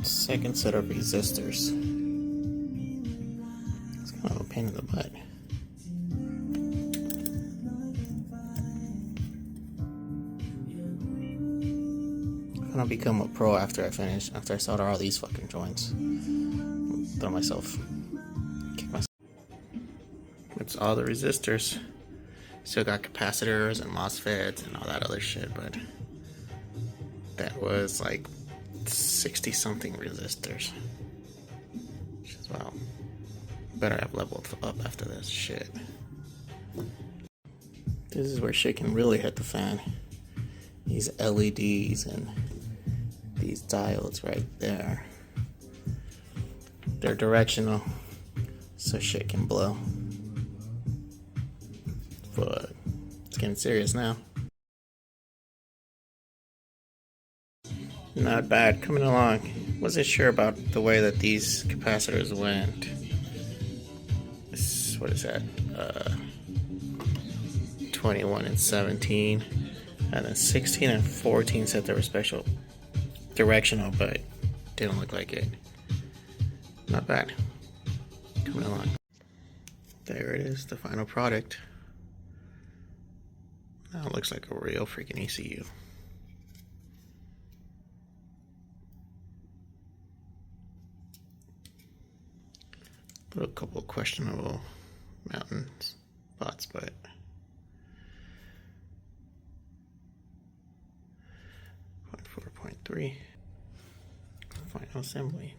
Second set of resistors. It's kind of a pain in the butt. I'm gonna become a pro after I solder all these fucking joints. Throw myself. Kick myself. It's all the resistors. Still got capacitors and MOSFETs and all that other shit, but that was like 60 something resistors. Which is, well, better have leveled up after this shit. This is where shit can really hit the fan. These LEDs and these diodes right there. They're directional, so shit can blow. But it's getting serious now. Not bad, coming along. Wasn't sure about the way that these capacitors went. What is that? 21 and 17. And then 16 and 14 said they were special directional, but didn't look like it. Not bad. Coming along. There it is, the final product. Now it looks like a real freaking ECU. But a couple of questionable mountain spots, but 0.4.3 final assembly.